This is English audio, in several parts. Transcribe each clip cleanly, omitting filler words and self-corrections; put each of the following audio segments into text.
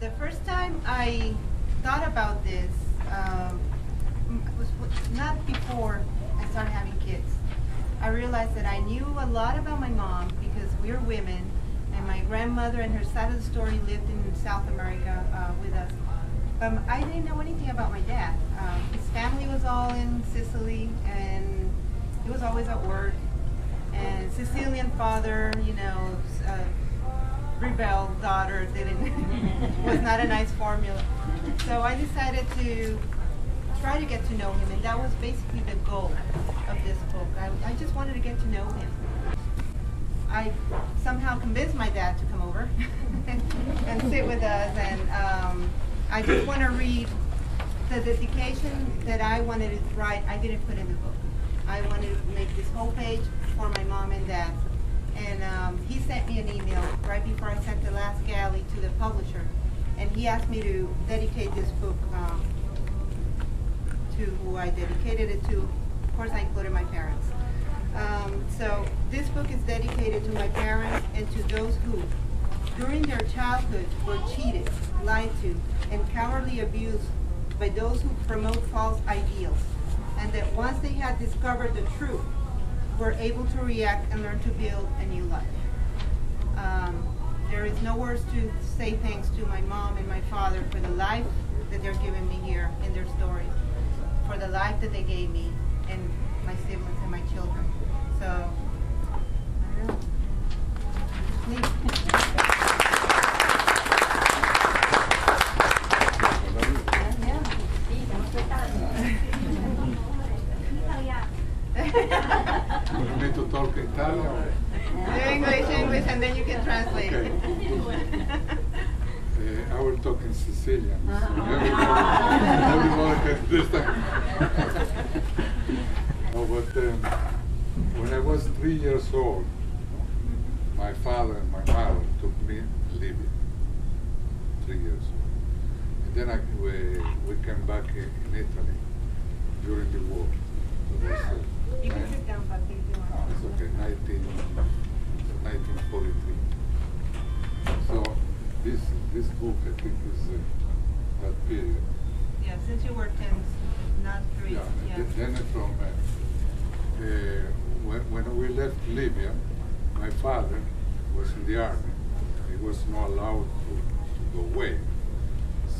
The first time I thought about this was not before I started having kids. I realized that I knew a lot about my mom because we were women, and my grandmother and her side of the story lived in South America with us. But I didn't know anything about my dad. His family was all in Sicily, and he was always at work. And Sicilian father, you know, rebel daughter was not a nice formula. So I decided to try to get to know him, and that was basically the goal of this book. I just wanted to get to know him. I somehow convinced my dad to come over and sit with us, and I just want to read the dedication that I wanted to write. I didn't put in the book. I wanted to make this whole page for my mom and dad. And he sent me an email right before I sent the last galley to the publisher, and he asked me to dedicate this book to who I dedicated it to. Of course, I included my parents. So this book is dedicated to my parents and to those who, during their childhood, were cheated, lied to, and cowardly abused by those who promote false ideals, and that once they had discovered the truth, were able to react and learn to build a new life. There is no words to say thanks to my mom and my father for the life that they're giving me here in their story, for the life that they gave me and my siblings and my children. So, I don't know. You need to talk Italian? English, and then you can translate. Okay. I will talk in Sicilian. So everyone can understand. No, but when I was 3 years old, my father and my mother took me to Libya. 3 years old. And then we came back in Italy during the war. So You can sit down, but if you want. it's okay, 1943. So this book, I think, is that period. Yeah, since you were 10, not 3. Yeah. Then from when we left Libya, my father was in the army. He was not allowed to go away.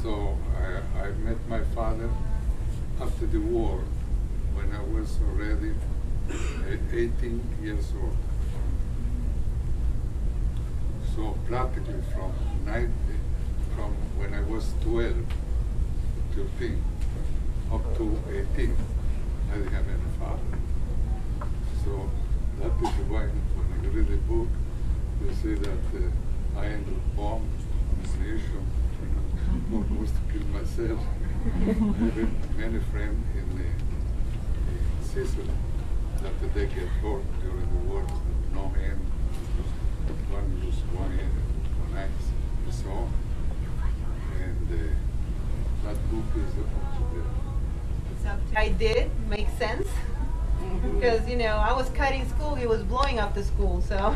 So I met my father after the war, when I was already 18 years old. So practically from when I was 12, 13, up to 18, I didn't have any father. So that is why when you read the book, you see that I ended up bomb, ammunition, almost to kill myself. I have many friends in Sicily that they get hurt during the war, no hand, one lose one hand, one eye, and so on. And that book is up to them. It's up to I did make sense because you know I was cutting school, he was blowing up the school, so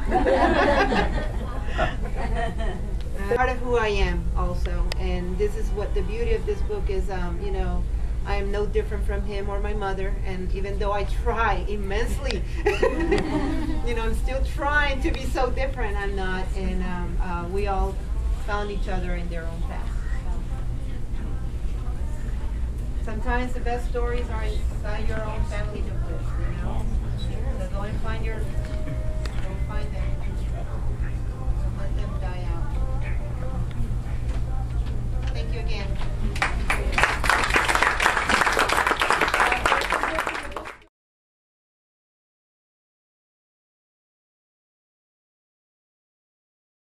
part of who I am also, and this is what the beauty of this book is. You know, I am no different from him or my mother, and even though I try immensely, you know, I'm still trying to be so different, I'm not, and we all found each other in their own path. Sometimes the best stories are inside your own family nucleus, you know, so go and find your